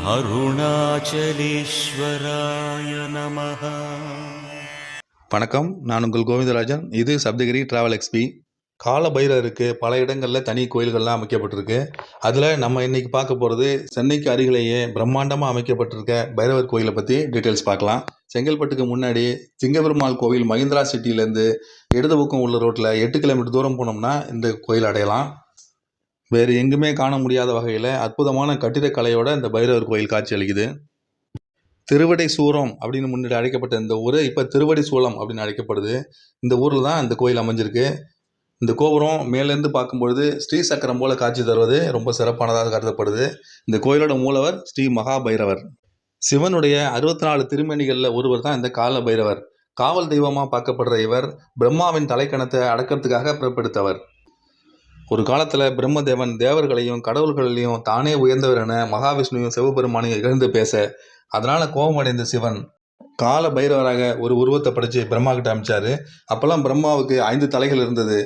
அருணாச்சலேஸ்வராய நமஹ. வணக்கம், நான் உங்கள் கோவிந்தராஜன். இது சப்தகிரி டிராவல் எக்ஸ்பி. கால பைரவருக்கு பல இடங்களில் தனி கோயில்கள்லாம் அமைக்கப்பட்டிருக்கு. அதில் நம்ம இன்னைக்கு பார்க்க போகிறது சென்னைக்கு அருகிலேயே பிரம்மாண்டமாக அமைக்கப்பட்டிருக்க பைரவர் கோயிலை பற்றி டீட்டெயில்ஸ் பார்க்கலாம். செங்கல்பட்டுக்கு முன்னாடி சிங்கபெருமாள் கோவில் மஹிந்திரா சிட்டியிலேருந்து இடது பக்கம் உள்ள ரோட்டில் 8 கிலோமீட்டர் தூரம் போனோம்னா இந்த கோயில் அடையலாம். வேறு எங்குமே காண முடியாத வகையில் அற்புதமான கட்டிடக்கலையோட இந்த பைரவர் கோயில் காட்சி அளிக்குது. திருவடை சூரம் அப்படின்னு முன்னாடி அழைக்கப்பட்ட இந்த ஊர் இப்போ திருவடி சூலம் அப்படின்னு அழைக்கப்படுது. இந்த ஊரில் தான் இந்த கோயில் அமைஞ்சிருக்கு. இந்த கோபுரம் மேலேருந்து பார்க்கும்பொழுது ஸ்ரீ சக்கரம் போல காட்சி தருவது ரொம்ப சிறப்பானதாக கருதப்படுது. இந்த கோயிலோட மூலவர் ஸ்ரீ மகா பைரவர். சிவனுடைய 64 திருமேனிகளில் ஒருவர் தான் இந்த கால பைரவர். காவல் தெய்வமாக பார்க்கப்படுற இவர் பிரம்மாவின் தலைக்கணத்தை அடக்கிறதுக்காக பிறப்பெடுத்தவர். ஒரு காலத்தில் பிரம்மதேவன் தேவர்களையும் கடவுள்களையும் தானே உயர்ந்தவர் என மகாவிஷ்ணுவையும் சிவபெருமானையும் இகழ்ந்து பேச, அதனால் கோபமடைந்த சிவன் கால பைரவராக ஒரு உருவத்தை படைச்சு பிரம்மா கிட்ட அமைச்சாரு. அப்பெல்லாம் பிரம்மாவுக்கு 5 தலைகள் இருந்தது.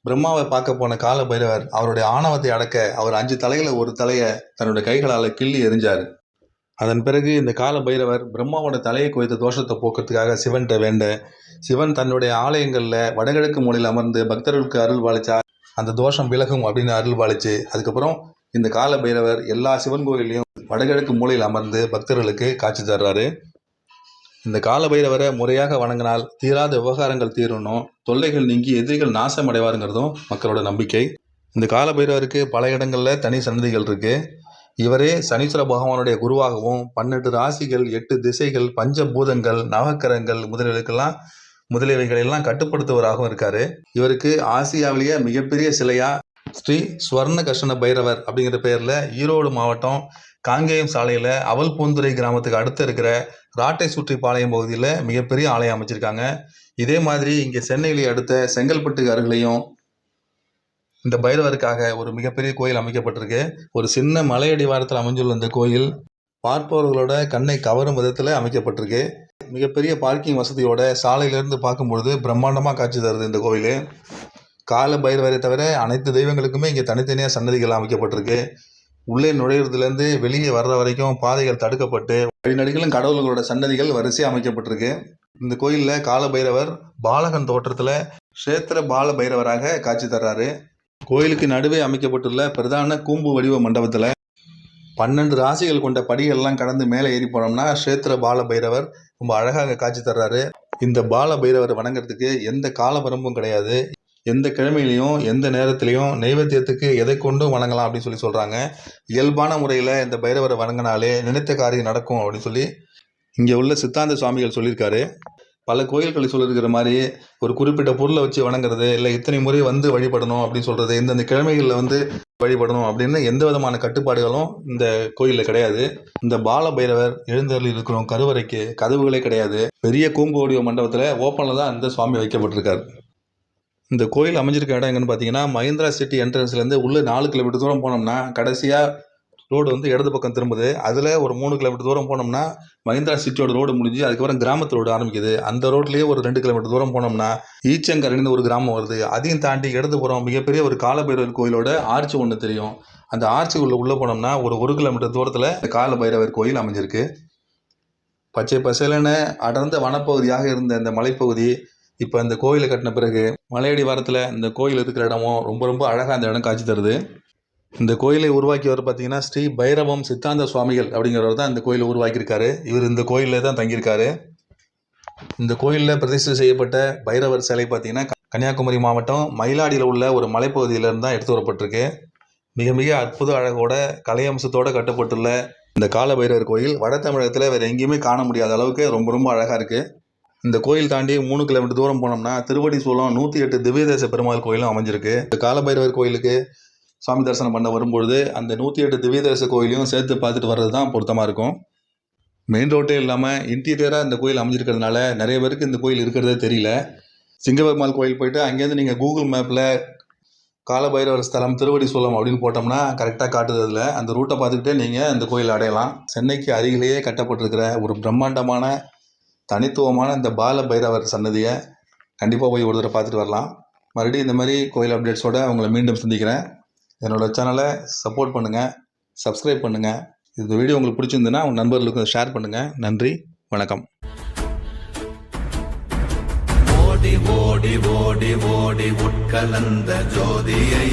பிரம்மாவை பார்க்க போன கால பைரவர் அவருடைய ஆணவத்தை அடக்க அவர் 5 தலைகளை ஒரு தலையை தன்னுடைய கைகளால் கிள்ளி எறிஞ்சார். அதன் பிறகு இந்த கால பைரவர் பிரம்மாவோட தலையை குவைத்த தோஷத்தை போக்குறதுக்காக சிவன்கிட்ட வேண்ட, சிவன் தன்னுடைய ஆலயங்களில் வடகிழக்கு மூலையில் அமர்ந்து பக்தர்களுக்கு அருள் பாலிச்சா அந்த தோஷம் விலகும் அப்படின்னு அருள் பாலிச்சு, அதுக்கப்புறம் இந்த கால பைரவர் எல்லா சிவன் கோயிலையும் வடகிழக்கு மூலையில் அமர்ந்து பக்தர்களுக்கு காட்சி தர்றாரு. இந்த கால பைரவரை முறையாக வணங்கினால் தீராத விவகாரங்கள் தீரணும், தொல்லைகள் நீங்கி எதிரிகள் நாசம் அடைவாருங்கிறதும் மக்களோட நம்பிக்கை. இந்த கால பைரவருக்கு பல இடங்களில் தனி சன்னதிகள் இருக்கு. இவரே சனீஸ்வர பகவானுடைய குருவாகவும் 12 ராசிகள், 8 திசைகள், பஞ்சபூதங்கள், நவக்கிரகங்கள் முதலியவைகளெல்லாம் கட்டுப்படுத்துவராகவும் இருக்காரு. இவருக்கு ஆசியாவிலேயே மிகப்பெரிய சிலையா ஸ்ரீ ஸ்வர்ண கர்ஷண பைரவர் அப்படிங்கிற பெயரில் ஈரோடு மாவட்டம் காங்கேயம் சாலையில் அவல்பூந்துறை கிராமத்துக்கு அடுத்து இருக்கிற ராட்டை சுற்றி பாளையம் பகுதியில் மிகப்பெரிய ஆலயம் அமைச்சிருக்காங்க. இதே மாதிரி இங்கே சென்னையிலேயே அடுத்த செங்கல்பட்டுக்கு அருகிலையும் இந்த பைரவருக்காக ஒரு மிகப்பெரிய கோயில் அமைக்கப்பட்டிருக்கு. ஒரு சின்ன மலையடிவாரத்தில் அமைஞ்சுள்ள இந்த கோயில் பார்ப்பவர்களோட கண்ணை கவரும் விதத்தில் அமைக்கப்பட்டிருக்கு. மிகப்பெரிய பார்க்கிங் வசதியோட சாலையிலிருந்து பார்க்கும்பொழுது பிரம்மாண்டமாக காட்சி தருது இந்த கோயில். கால பைரவரை தவிர அனைத்து தெய்வங்களுக்குமே இங்கே தனித்தனியாக சன்னதிகள் அமைக்கப்பட்டிருக்கு. உள்ளே நுழையிறதுலேருந்து வெளியே வர்ற வரைக்கும் பாதைகள் தடுக்கப்பட்டு வழிநடிகளும் கடவுள்களோட சன்னதிகள் வரிசையாக அமைக்கப்பட்டிருக்கு. இந்த கோயிலில் கால பைரவர் பாலகன் தோற்றத்தில் க்ஷேத்திர பால பைரவராக காட்சி தர்றாரு. கோயிலுக்கு நடுவே அமைக்கப்பட்டுள்ள பிரதான கூம்பு வடிவ மண்டபத்தில் 12 ராசிகள் கொண்ட படிகள்லாம் கடந்து மேலே ஏறி போனோம்னா க்ஷேத்திர பால பைரவர் ரொம்ப அழகாக காட்சி தர்றாரு. இந்த பால பைரவர் வணங்குறதுக்கு எந்த காலபரம்பும் கிடையாது. எந்த கிழமையிலையும் எந்த நேரத்திலையும் நைவேத்தியத்துக்கு எதை கொண்டும் வணங்கலாம் அப்படின்னு சொல்லி சொல்கிறாங்க. இயல்பான முறையில் இந்த பைரவரை வணங்கினாலே நினைத்த காரியம் நடக்கும் அப்படின்னு சொல்லி இங்கே உள்ள சித்தாந்த சுவாமிகள் சொல்லியிருக்காரு. பல கோயில்களை சொல்லியிருக்கிற மாதிரி ஒரு குறிப்பிட்ட பொருளை வச்சு வணங்குறது, இல்லை இத்தனை முறை வந்து வழிபடணும் அப்படின்னு சொல்கிறது, இந்தந்த கிழமைகளில் வந்து வழிபடணும் அப்படின்னு எந்த விதமான கட்டுப்பாடுகளும் இந்த கோயிலில் கிடையாது. இந்த பால பைரவர் எழுந்தருளி இருக்கிற கருவறைக்கு கதவுகளே கிடையாது. பெரிய கூம்பு வடிவ மண்டபத்தில் ஓப்பனில் தான் இந்த சுவாமி வைக்கப்பட்டிருக்கார். இந்த கோயில் அமைஞ்சிருக்க இடம் எங்கன்னு பார்த்தீங்கன்னா மஹிந்திரா சிட்டி என்ட்ரன்ஸ்லேருந்து உள்ள 4 கிலோமீட்டர் தூரம் போனோம்னா கடைசியாக ரோடு வந்து இடது பக்கம் திரும்புது. அதில் ஒரு 3 கிலோமீட்டர் தூரம் போனோம்னா மஹிந்திரா சிட்டியோட ரோடு முடிஞ்சு அதுக்கப்புறம் கிராமத்து ரோடு ஆரம்பிக்குது. அந்த ரோட்லேயே ஒரு 2 கிலோமீட்டர் தூரம் போனோம்னா ஈச்சங்கரைன்னு ஒரு கிராமம் வருது. அதையும் தாண்டி இடதுபுறம் மிகப்பெரிய ஒரு காலபைரவர் கோயிலோட ஆர்ச்சி ஒன்று தெரியும். அந்த ஆர்ச்சிக்குள்ளே உள்ளே போனோம்னா ஒரு 1 கிலோமீட்டர் தூரத்தில் கால பைரவர் கோயில் அமைஞ்சிருக்கு. பச்சை பசேலென அடர்ந்த வனப்பகுதியாக இருந்த இந்த மலைப்பகுதி இப்போ இந்த கோயிலை கட்டின பிறகு மலையடி வாரத்தில் இந்த கோயில் இருக்கிற இடமும் ரொம்ப ரொம்ப அழகாக அந்த இடம் காட்சி தருது. இந்த கோயிலை உருவாக்கியவர் பார்த்தீங்கன்னா ஸ்ரீ பைரவம் சித்தாந்த சுவாமிகள் அப்படிங்கிறவர் தான் இந்த கோயிலை உருவாக்கியிருக்காரு. இவர் இந்த கோயிலில் தான் தங்கியிருக்காரு. இந்த கோயிலில் பிரதிஷ்டை செய்யப்பட்ட பைரவர் சிலை பார்த்தீங்கன்னா கன்னியாகுமரி மாவட்டம் மயிலாடியில் உள்ள ஒரு மலைப்பகுதியிலிருந்து தான் எடுத்து வரப்பட்டிருக்கு. மிக மிக அற்புத அழகோட கலையம்சத்தோடு கட்டப்பட்டுள்ள இந்த கால பைரவர் கோயில் வட தமிழகத்தில் வேறு எங்கேயுமே காண முடியாத அளவுக்கு ரொம்ப ரொம்ப அழகாக இருக்குது. இந்த கோயில் தாண்டி 3 கிலோமீட்டர் தூரம் போனோம்னா திருவடி சூலம் 108 திவ்யதேச பெருமாள் கோயிலும் அமைஞ்சிருக்கு. இந்த கால பைரவர் கோயிலுக்கு சுவாமி தரிசனம் பண்ண வரும்பொழுது அந்த 108 திவ்யதேச கோயிலையும் சேர்த்து பார்த்துட்டு வர்றது தான் பொருத்தமாக இருக்கும். மெயின் ரோட்டே இல்லாமல் இன்டீரியராக இந்த கோயில் அமைஞ்சிருக்கிறதுனால நிறைய பேருக்கு இந்த கோயில் இருக்கிறதே தெரியல. சிங்கபெருமாள் கோயில் போயிட்டு அங்கேருந்து நீங்கள் கூகுள் மேப்பில் கால பைரவர் ஸ்தலம் திருவடி சூலம் அப்படின்னு போட்டோம்னா கரெக்டாக காட்டுறதில்ல. அந்த ரூட்டை பார்த்துக்கிட்டே நீங்கள் இந்த கோயில் அடையலாம். சென்னைக்கு அருகிலேயே கட்டப்பட்டிருக்கிற ஒரு பிரம்மாண்டமான தனித்துவமான இந்த பால பைரவர் சன்னதியை கண்டிப்பாக போய் ஒரு தடவை பார்த்துட்டு வரலாம். மறுபடியும் இந்த மாதிரி கோயில் அப்டேட்ஸோடு உங்களை மீண்டும் சந்திக்கிறேன். என்னோடய சேனலை சப்போர்ட் பண்ணுங்கள், சப்ஸ்கிரைப் பண்ணுங்கள். இந்த வீடியோ உங்களுக்கு பிடிச்சிருந்துன்னா உங்கள் நண்பர்களுக்கு ஷேர் பண்ணுங்கள். நன்றி, வணக்கம். ஓடி ஓடி ஓடி ஓடி உட்கலந்த ஜோதியை